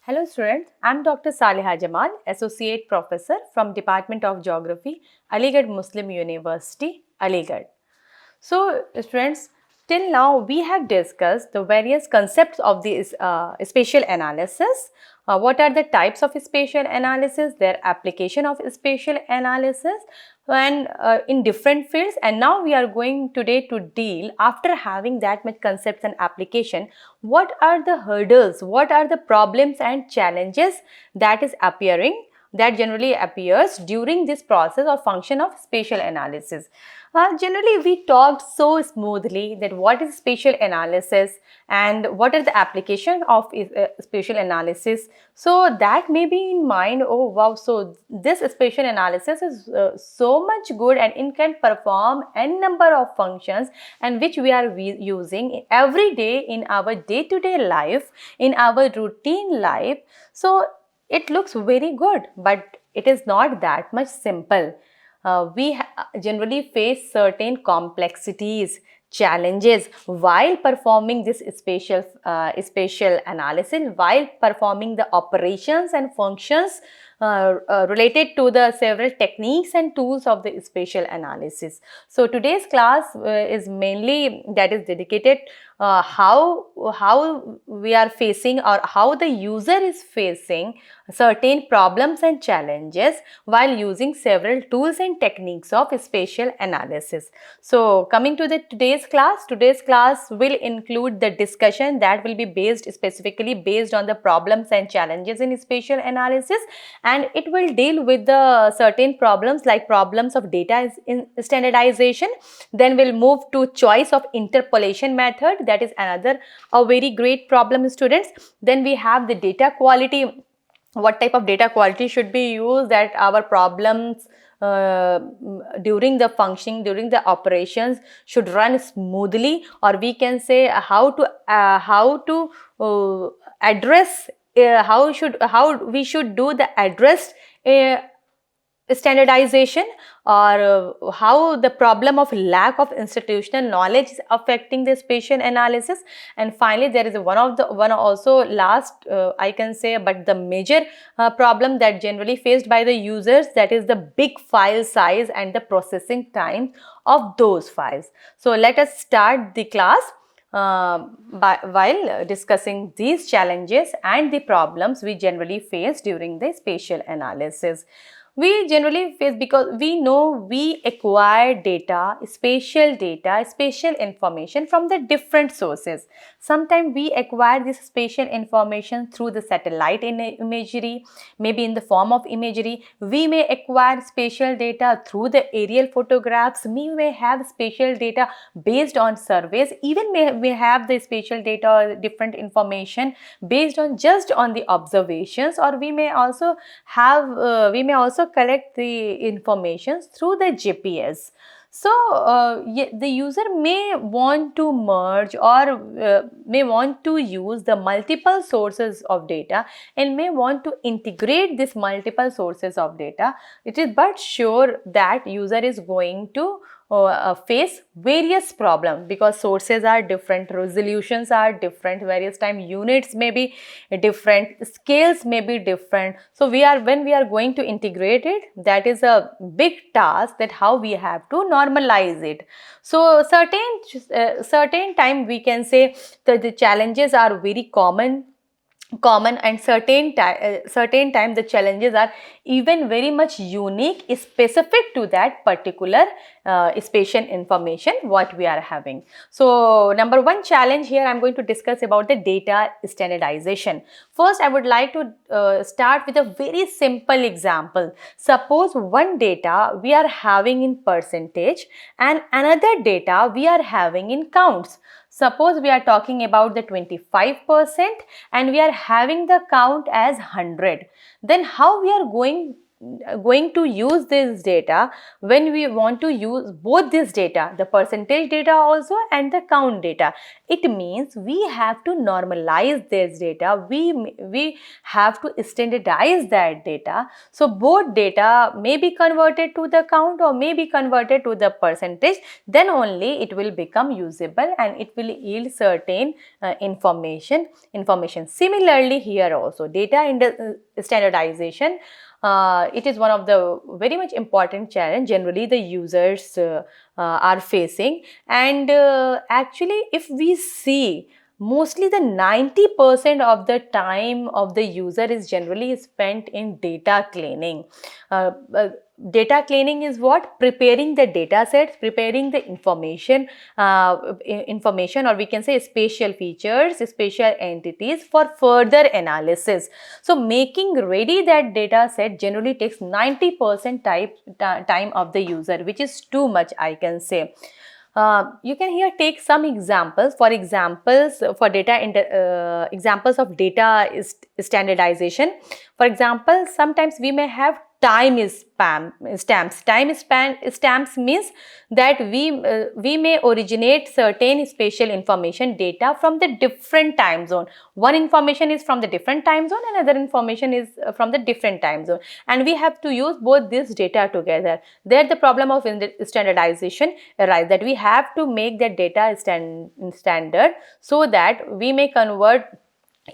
Hello students, I am Dr. Saliha Jamal, Associate Professor from Department of Geography, Aligarh Muslim University, Aligarh. So students, till now we have discussed the various concepts of the spatial analysis. What are the types of spatial analysis, their application of spatial analysis and in different fields, and now we are going today to deal, after having that much concepts and application, what are the hurdles, what are the problems and challenges that generally appears during this process or function of spatial analysis. Generally, we talked so smoothly that what is spatial analysis and what are the application of spatial analysis. So that may be in mind, oh wow, so this spatial analysis is so much good and it can perform n number of functions and which we are using every day in our day-to-day life, in our routine life. So it looks very good, but it is not that much simple. We generally face certain complexities, challenges while performing this spatial analysis, while performing the operations and functions related to the several techniques and tools of the spatial analysis. So today's class is mainly that is dedicated how we are facing or how the user is facing certain problems and challenges while using several tools and techniques of spatial analysis. So coming to the today's class will include the discussion that will be specifically based on the problems and challenges in spatial analysis, and it will deal with the certain problems like problems of data in standardization. Then we'll move to choice of interpolation method, that is another a very great problem, students. Then we have the data quality, what type of data quality should be used, that our problems during the functioning, during the operations should run smoothly, or we can say how to address how we should do the address standardization, or how the problem of lack of institutional knowledge is affecting the spatial analysis. And finally, there is one also last I can say, but the major problem that generally faced by the users, that is the big file size and the processing time of those files. So let us start the class while discussing these challenges and the problems we generally face during the spatial analysis. We generally face, because we know we acquire data, spatial information from the different sources. Sometimes we acquire this spatial information through the satellite imagery, maybe in the form of imagery. We may acquire spatial data through the aerial photographs. We may have spatial data based on surveys. Even may have the spatial data or different information based on just on the observations, or we may also collect the information through the GPS. So the user may want to merge or may want to use the multiple sources of data and may want to integrate this multiple sources of data. It is but sure that user is going to face various problems, because sources are different, resolutions are different, various time units may be different, scales may be different. So when we are going to integrate it, that is a big task, that how we have to normalize it. So certain time we can say that the challenges are very common, and certain time the challenges are even very much unique, specific to that particular spatial information what we are having. So number one challenge here, I'm going to discuss about the data standardization. First, I would like to start with a very simple example. Suppose one data we are having in percentage and another data we are having in counts. Suppose we are talking about the 25% and we are having the count as 100. Then how we are going going to use this data when we want to use both this data, the percentage data also and the count data. It means we have to normalize this data. We have to standardize that data. So both data may be converted to the count or may be converted to the percentage. Then only it will become usable and it will yield certain information. Similarly, here also data in the standardization. It is one of the very much important challenge generally the users are facing, and actually if we see, mostly the 90% of the time of the user is generally spent in data cleaning. Uh, uh, Data cleaning is what? Preparing the data sets, preparing the information, or we can say spatial features, spatial entities for further analysis. So making ready that data set generally takes 90% time of the user, which is too much, I can say. You can here take some examples. For examples for data examples of data is standardization. For example, sometimes we may have time is stamps. Stamps means that we may originate certain spatial information data from the different time zone. One information is from the different time zone, and other information is from the different time zone, and we have to use both this data together. There the problem of standardization arises, that we have to make that data standard so that we may convert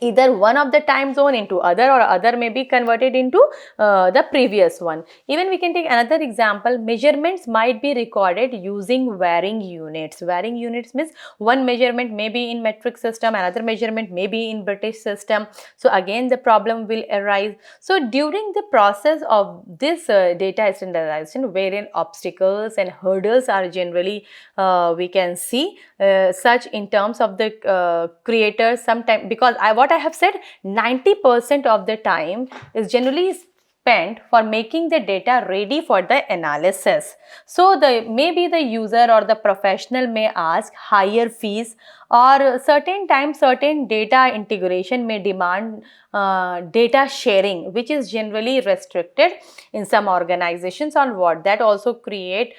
either one of the time zone into other, or other may be converted into the previous one. Even we can take another example. Measurements might be recorded using varying units. Varying units means one measurement may be in metric system, another measurement may be in British system. So again the problem will arise. So during the process of this data standardization, wherein obstacles and hurdles are generally we can see such in terms of the creators sometimes, because what I have said, 90% of the time is generally spent for making the data ready for the analysis. So maybe the user or the professional may ask higher fees, or certain times certain data integration may demand data sharing, which is generally restricted in some organizations on what that also create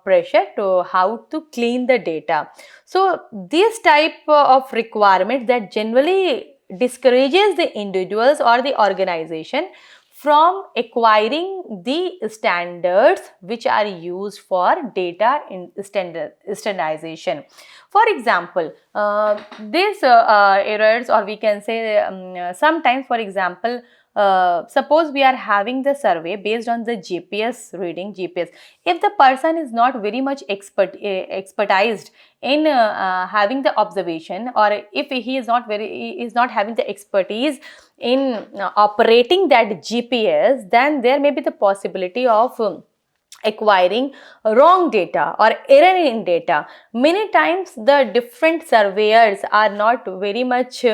pressure to how to clean the data. So this type of requirement that generally discourages the individuals or the organization from acquiring the standards which are used for data in standardization. For example, these errors, or we can say sometimes, for example, suppose we are having the survey based on the GPS reading. GPS, if the person is not very much expertized in having the observation, or if he is not having the expertise in operating that GPS, then there may be the possibility of acquiring wrong data or error in data. Many times the different surveyors are not very much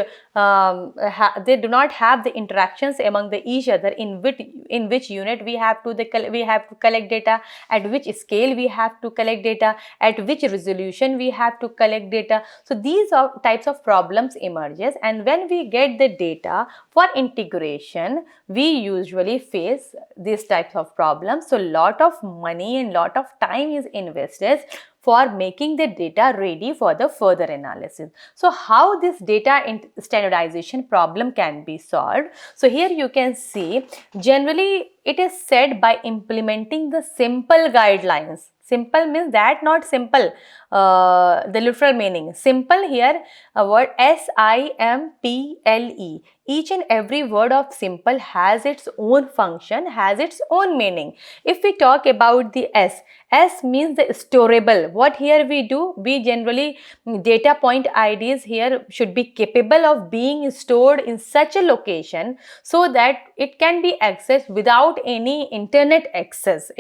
they do not have the interactions among the each other, in which unit we have to collect data, at which scale we have to collect data, at which resolution we have to collect data. So these are types of problems emerges, and when we get the data for integration, we usually face these types of problems. So lot of money and lot of time is invested for making the data ready for the further analysis. So how this data standardization problem can be solved? So here you can see, generally it is said by implementing the simple guidelines. Simple means that not simple, the literal meaning. Simple here, a word SIMPLE. Each and every word of simple has its own function, has its own meaning. If we talk about the S means the storable. What here we do? We generally, data point IDs here should be capable of being stored in such a location so that it can be accessed without any internet access.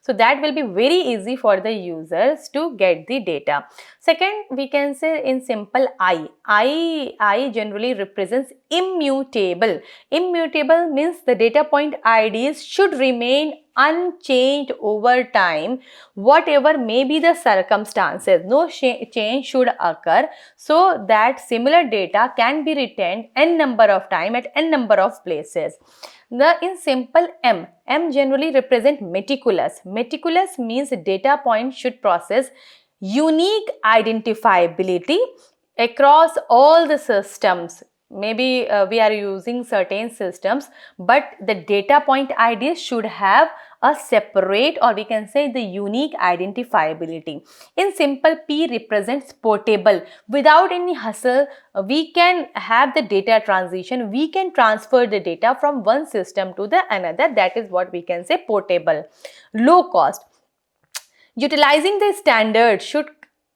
So that will be very easy for the users to get the data. Second, we can say in simple I generally represents immutable. Immutable means the data point IDs should remain unchanged over time, whatever may be the circumstances. No change should occur, so that similar data can be retained n number of time at n number of places. In simple, M generally represent meticulous. Meticulous means data point should process unique identifiability across all the systems. Maybe we are using certain systems, but the data point IDs should have a separate, or we can say the unique identifiability. In simple, P represents portable. Without any hustle, we can have the data transition. We can transfer the data from one system to the another. That is what we can say portable. Low cost. Utilizing the standard should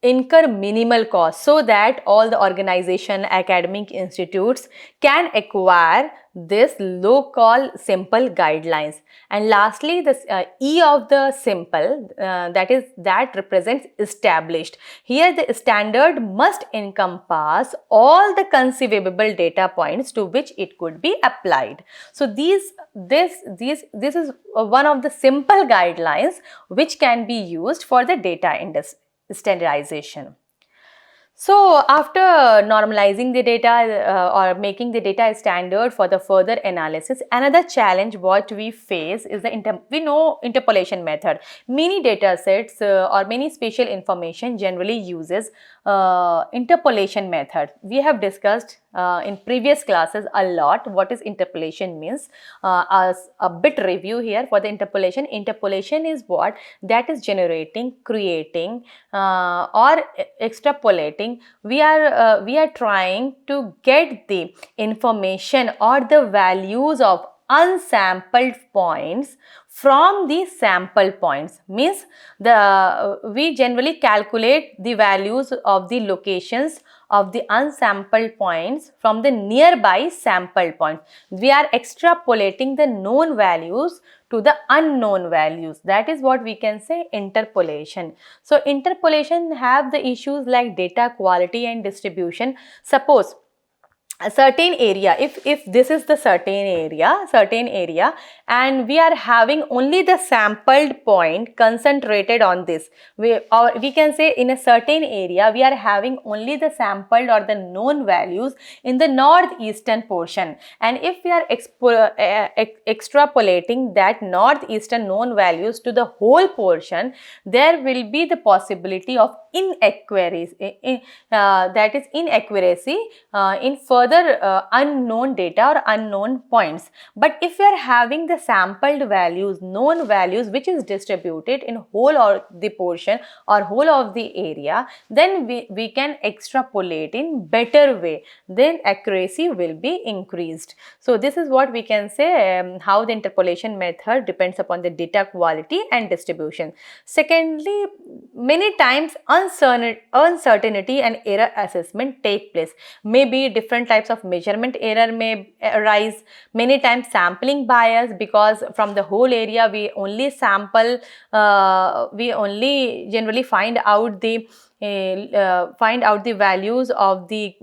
incur minimal cost so that all the organization, academic institutes can acquire this low-cost simple guidelines. And lastly, this E of the simple, that represents established. Here the standard must encompass all the conceivable data points to which it could be applied. So this is one of the simple guidelines which can be used for the data standardization. So after normalizing the data or making the data standard for the further analysis, another challenge what we face is the interpolation method. Many data sets or many spatial information generally uses interpolation method. We have discussed in previous classes a lot what is interpolation means. As a bit review here for the interpolation. Interpolation is what that is generating, creating or extrapolating. We are trying to get the information or the values of unsampled points from the sample points. Means we generally calculate the values of the locations of the unsampled points from the nearby sample point. We are extrapolating the known values to the unknown values. That is what we can say interpolation. So interpolation have the issues like data quality and distribution. Suppose a certain area, if this is the certain area and we are having only the sampled point concentrated on this, or we can say in a certain area we are having only the sampled or the known values in the northeastern portion, and if we are extrapolating that northeastern known values to the whole portion, there will be the possibility of inaccuracy, that is inaccuracy in further unknown data or unknown points. But if we are having the sampled values, known values which is distributed in whole or the portion or whole of the area, then we can extrapolate in better way, then accuracy will be increased. So this is what we can say how the interpolation method depends upon the data quality and distribution. Secondly, many times uncertainty and error assessment take place. Maybe different types of measurement error may arise. Many times sampling bias, because from the whole area we only sample, we only generally find out the values of the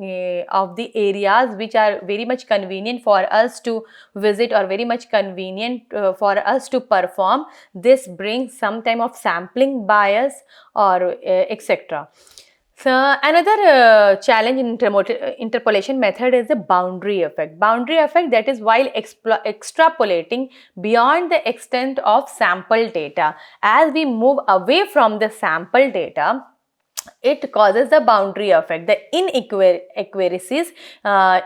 areas which are very much convenient for us to visit or very much convenient for us to perform. This brings some type of sampling bias or etc. So another challenge in interpolation method is the boundary effect. Boundary effect, that is while extrapolating beyond the extent of sample data. As we move away from the sample data, it causes the boundary effect. The inaccuracies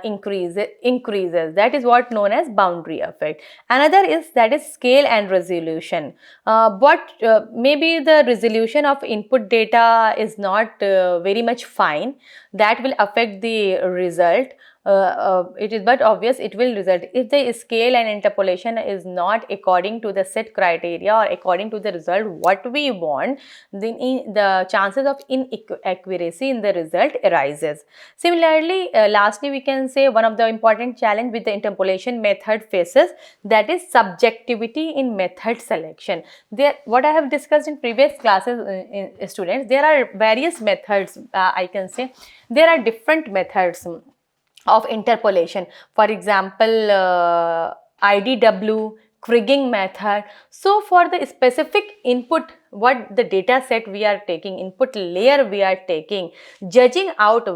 increases. That is what known as boundary effect. Another is that is scale and resolution. But maybe the resolution of input data is not very much fine. That will affect the result. It is but obvious it will result if the scale and interpolation is not according to the set criteria or according to the result what we want, then the chances of inaccuracy in the result arises. Similarly, lastly we can say one of the important challenge with the interpolation method faces, that is subjectivity in method selection. There, what I have discussed in previous classes, students, there are various methods. I can say there are different methods of interpolation. For example, IDW, kriging method. So for the specific input, what the data set we are taking, input layer we are taking, judging out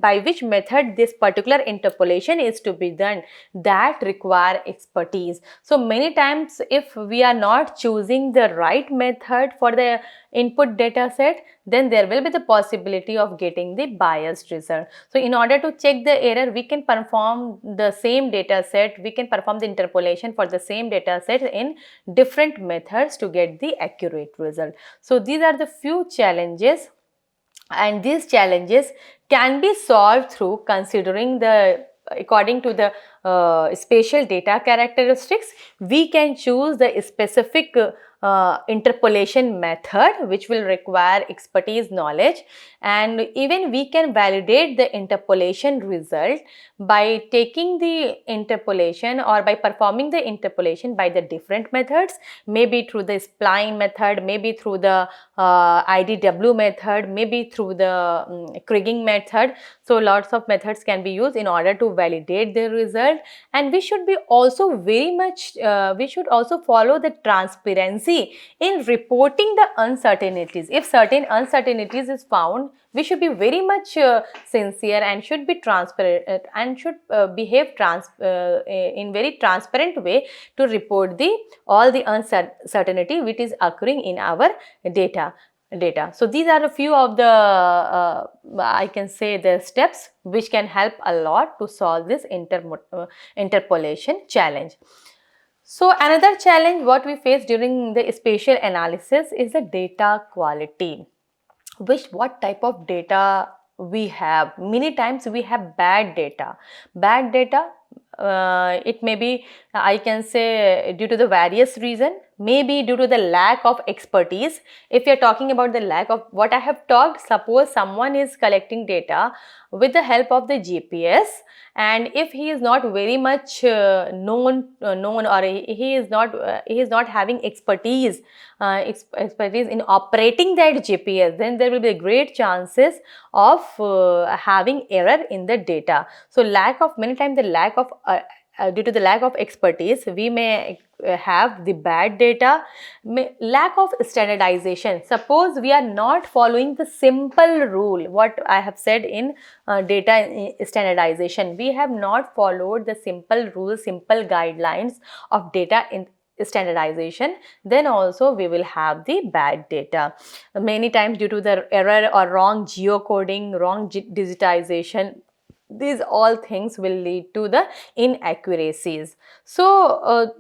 by which method this particular interpolation is to be done, that require expertise. So many times if we are not choosing the right method for the input data set, then there will be the possibility of getting the biased result. So in order to check the error, we can perform the same data set, we can perform the interpolation for the same data set in different methods to get the accurate result. So these are the few challenges, and these challenges can be solved through considering the, according to the spatial data characteristics, we can choose the specific interpolation method which will require expertise knowledge, and even we can validate the interpolation result by taking the interpolation or by performing the interpolation by the different methods, maybe through the spline method, maybe through the IDW method, maybe through the kriging method. So lots of methods can be used in order to validate the result, and we should be also very much we should also follow the transparency in reporting the uncertainties. If certain uncertainties is found, we should be very much sincere and should be transparent and should behave in very transparent way to report the all the uncertainty which is occurring in our data. So these are a few of the I can say the steps which can help a lot to solve this interpolation challenge. So another challenge what we face during the spatial analysis is the data quality. What type of data we have? Many times we have bad data. It may be, I can say, due to the various reason, maybe due to the lack of expertise. If you are talking about the lack of what I have talked, suppose someone is collecting data with the help of the GPS, and if he is not very much known or he is not having expertise in operating that GPS, then there will be great chances of having error in the data. So many times due to the lack of expertise, we may have the bad data. Lack of standardization. Suppose we are not following the simple rule, what I have said in data standardization, we have not followed the simple rules, simple guidelines of data in standardization, then also we will have the bad data. Many times due to the error or wrong geocoding, wrong digitization, these all things will lead to the inaccuracies. So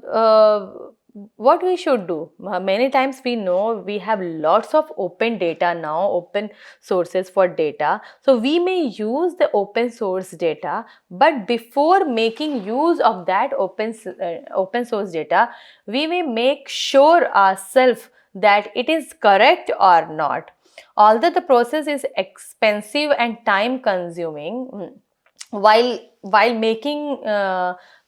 what we should do? Many times we know we have lots of open data now, open sources for data. So we may use the open source data, but before making use of that open source data, we may make sure ourselves that it is correct or not. Although the process is expensive and time consuming, while making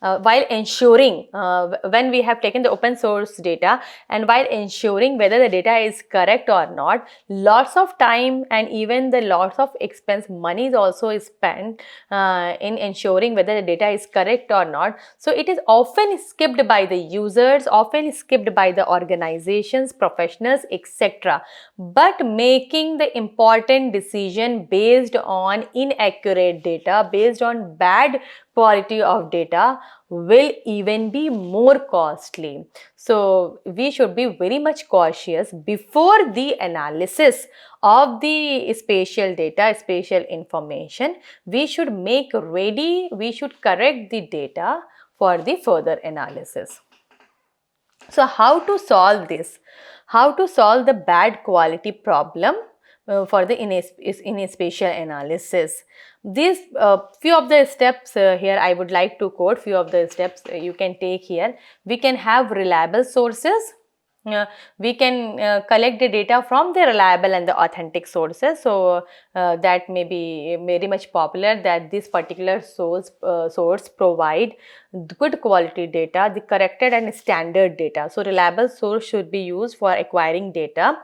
while ensuring when we have taken the open source data and while ensuring whether the data is correct or not, lots of time and even the lots of expense, money is also spent in ensuring whether the data is correct or not. So it is often skipped by the users, often skipped by the organizations, professionals, etc. But making the important decision based on inaccurate data, based on bad quality of data, will even be more costly. So we should be very much cautious before the analysis of the spatial data, spatial information. We should make ready, we should correct the data for the further analysis. So how to solve this? How to solve the bad quality problem for the in spatial analysis? These few of the steps here I would like to quote. Few of the steps you can take here. We can have reliable sources. We can collect the data from the reliable and the authentic sources. So that may be very much popular, that this particular source provide good quality data, the corrected and standard data. So reliable source should be used for acquiring data.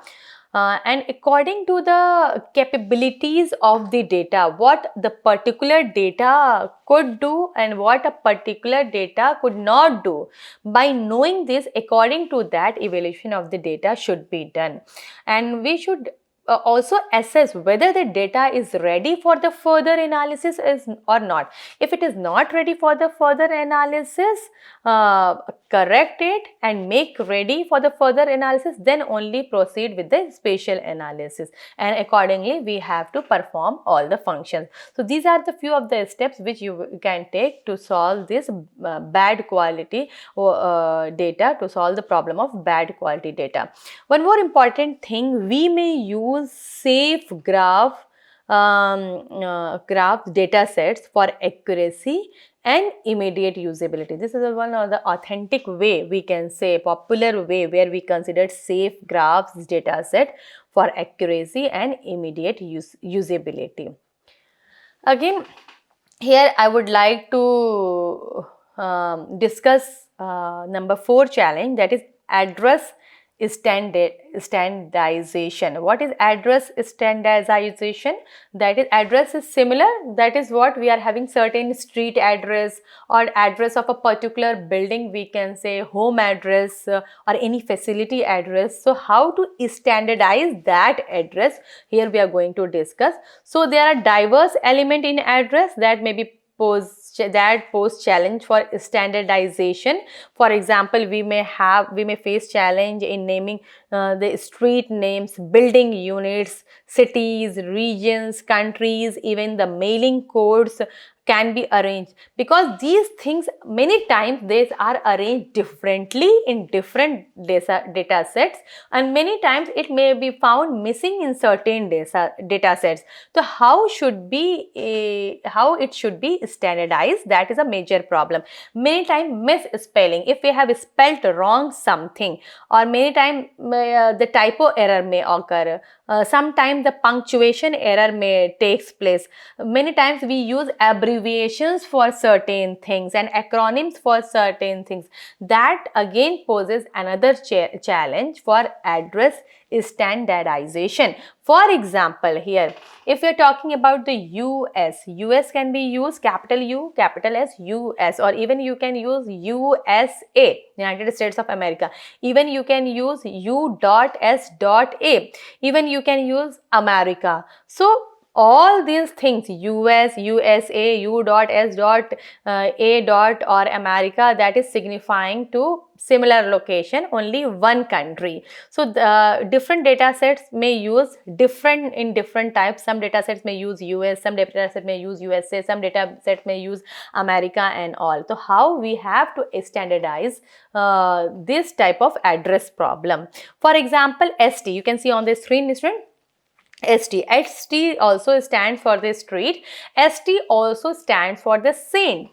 and according to the capabilities of the data, what the particular data could do and what a particular data could not do. By knowing this, according to that, evaluation of the data should be done, and we should also assess whether the data is ready for the further analysis or not. If it is not ready for the further analysis, correct it and make ready for the further analysis, then only proceed with the spatial analysis, and accordingly we have to perform all the functions. So these are the few of the steps which you can take to solve this bad quality data, to solve the problem of bad quality data. One more important thing, we may use safe graph data sets for accuracy and immediate usability. This is one of the authentic way, we can say popular way, where we consider safe graphs data set for accuracy and immediate usability. Again, here I would like to discuss number 4 challenge, that is address standardization. What is address standardization? That is, address is similar, that is what we are having certain street address or address of a particular building, we can say home address or any facility address. So how to standardize that address, here we are going to discuss. So there are diverse element in address that may be pose challenge for standardization. For example, we may face challenge in naming the street names, building units, cities, regions, countries, even the mailing codes can be arranged, because these things many times they are arranged differently in different data sets, and many times it may be found missing in certain data sets. So how it should be standardized, that is a major problem. Many times misspelling, if we have spelled wrong something, or many times the typo error may occur. Sometimes the punctuation error may takes place. Many times we use abbreviations for certain things and acronyms for certain things. That again poses another challenge for address standardization. For example, here if we are talking about the US can be used capital U, capital S, US, or even you can use USA, United States of America. Even you can use U.S.A. Even you can use America. So all these things, US, USA, U.S.A. or America, that is signifying to similar location, only one country. So the different data sets may use different in different types. Some data sets may use US, some data set may use USA, some data set may use America and all. So how we have to standardize this type of address problem. For example, ST, you can see on the screen, student. ST also stands for the street. ST also stands for the saint.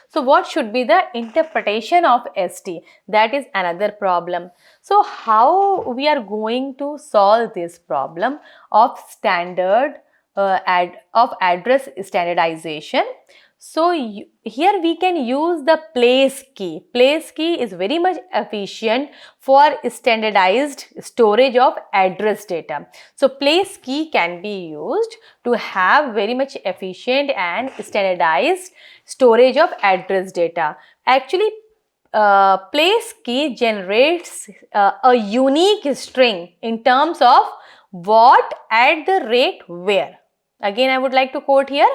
So what should be the interpretation of ST? That is another problem. So how we are going to solve this problem of address standardization? So here we can use the place key. Place key is very much efficient for standardized storage of address data. So place key can be used to have very much efficient and standardized storage of address data. Actually, place key generates a unique string in terms of what at the rate where. Again, I would like to quote here.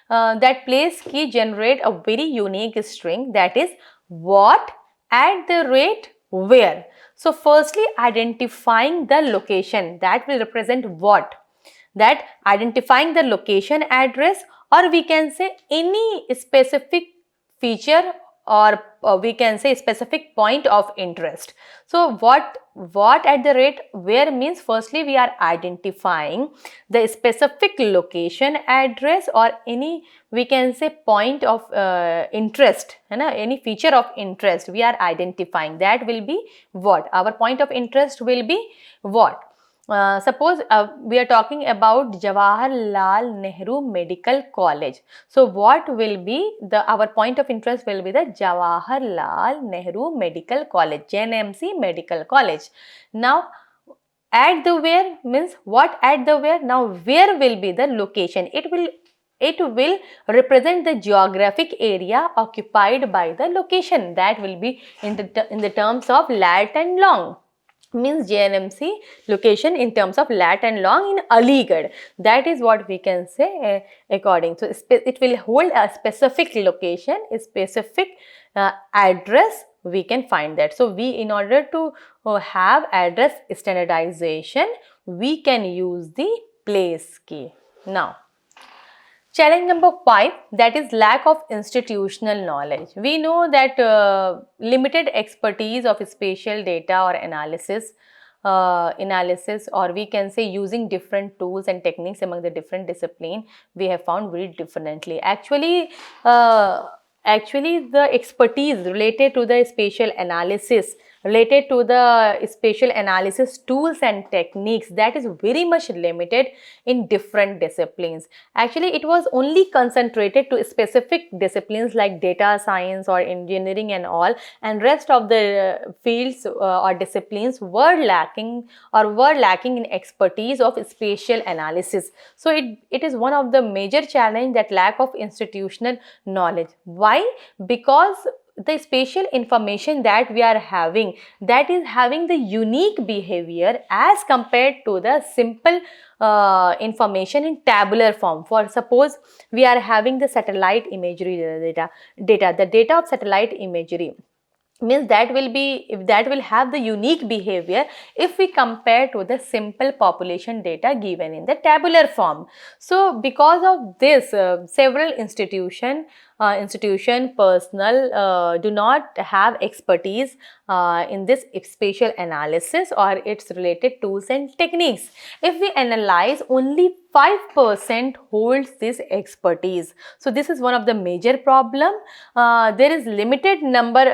That place key generate a very unique string, that is what at the rate where. So firstly, identifying the location, that will represent what, that identifying the location address, or we can say any specific feature, or we can say specific point of interest. So what at the rate where means, firstly we are identifying the specific location address or any, we can say, point of interest, any feature of interest we are identifying. That will be what, our point of interest will be what. Suppose we are talking about Jawaharlal Nehru Medical College. So what will be our point of interest will be the Jawaharlal Nehru Medical College, JNMC Medical College. Now At the where means what? At the where? Now where will be the location? It will represent the geographic area occupied by the location. That will be in the terms of lat and long. Means JNMC location in terms of lat and long in Aligarh. That is what we can say according. So it will hold a specific location, a specific address. We can find that. So we, in order to have address standardization, we can use the place key. Now, challenge number 5, that is lack of institutional knowledge. We know that limited expertise of spatial data or analysis, or we can say using different tools and techniques among the different discipline, we have found very differently. Actually, the expertise related to the spatial analysis, related to the spatial analysis tools and techniques, that is very much limited in different disciplines. Actually, it was only concentrated to specific disciplines like data science or engineering and all, and rest of the fields or disciplines were lacking in expertise of spatial analysis. So it is one of the major challenge, that lack of institutional knowledge. Why? Because the spatial information that we are having, that is having the unique behavior as compared to the simple information in tabular form. For suppose we are having the satellite imagery data, the data of satellite imagery means that will have the unique behavior if we compare to the simple population data given in the tabular form. So because of this, several institution personnel do not have expertise in this spatial analysis or its related tools and techniques. If we analyze, only 5% holds this expertise. So this is one of the major problem. There is limited number,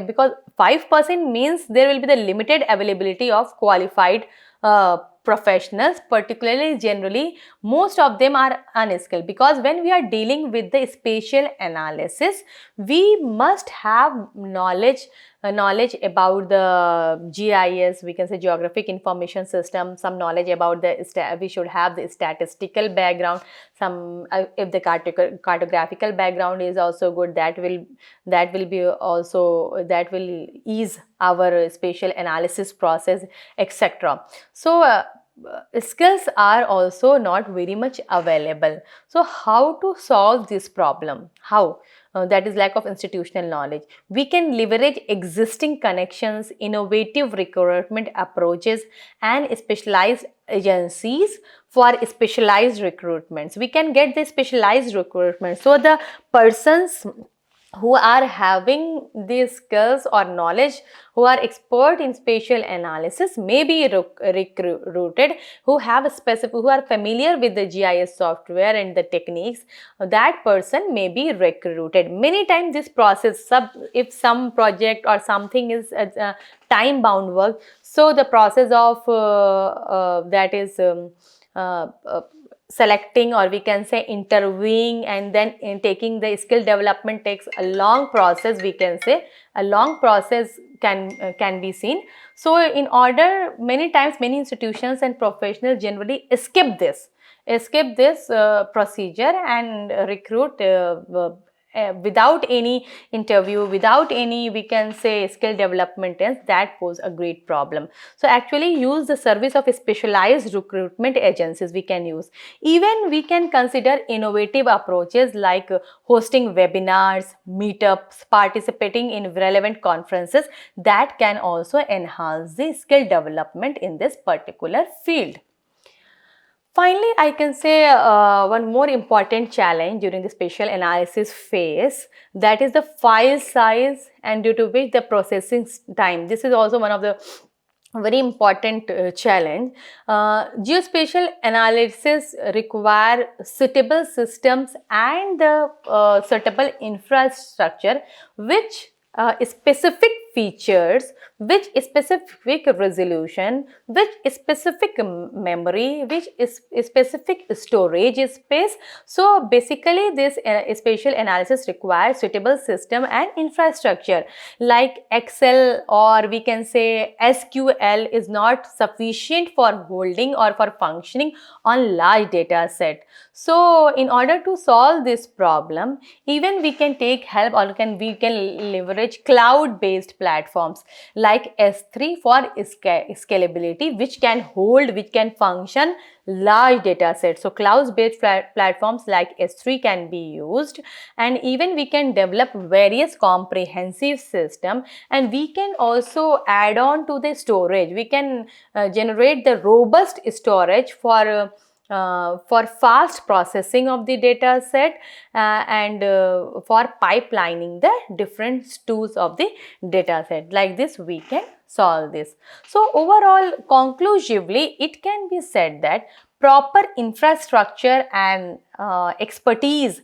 because 5% means there will be the limited availability of qualified professionals, particularly generally most of them are unskilled, because when we are dealing with the spatial analysis, we must have knowledge about the GIS, we can say geographic information system, some knowledge about we should have the statistical background, some if the cartographical background is also good, that will ease our spatial analysis process, etc. So skills are also not very much available. So how to solve this problem? How? That is lack of institutional knowledge. We can leverage existing connections, innovative recruitment approaches, and specialized agencies for specialized recruitments. We can get the specialized recruitment. So the persons who are having these skills or knowledge, who are expert in spatial analysis, may be recruited, who are familiar with the GIS software and the techniques, that person may be recruited. Many times this process, if some project or something is time bound work, so the process of selecting, or we can say interviewing, and then taking the skill development takes a long process. We can say a long process can be seen. So in order, many times many institutions and professionals generally skip this procedure and recruit without any interview, without any, we can say, skill development test. That pose a great problem. So actually use the service of specialized recruitment agencies we can use. Even we can consider innovative approaches like hosting webinars, meetups, participating in relevant conferences, that can also enhance the skill development in this particular field. Finally, I can say one more important challenge during the spatial analysis phase, that is the file size, and due to which the processing time. This is also one of the very important challenge. Geospatial analysis require suitable systems and the suitable infrastructure which specific features, which specific resolution, which specific memory, which is specific storage space. So basically this spatial analysis requires suitable system and infrastructure like Excel, or we can say SQL is not sufficient for holding or for functioning on large data set. So in order to solve this problem, even we can take help, or we can leverage cloud based platforms like S3 for scalability, which can hold, which can function large data sets. So cloud based platforms like S3 can be used, and even we can develop various comprehensive system, and we can also add on to the storage. We can generate the robust storage for fast processing of the data set and for pipelining the different stools of the data set. Like this we can solve this. So overall, conclusively, it can be said that proper infrastructure and expertise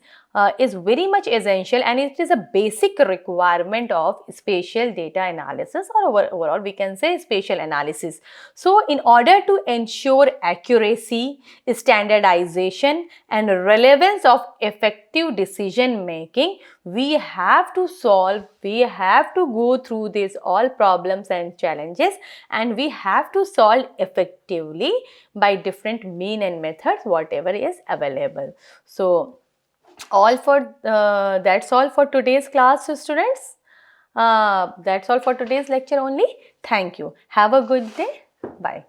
is very much essential, and it is a basic requirement of spatial data analysis, or overall we can say spatial analysis. So in order to ensure accuracy, standardization and relevance of effective decision making, we have to go through these all problems and challenges, and we have to solve effectively by different means and methods whatever is available. So that's all for today's class, students. That's all for today's lecture only. Thank you. Have a good day. Bye.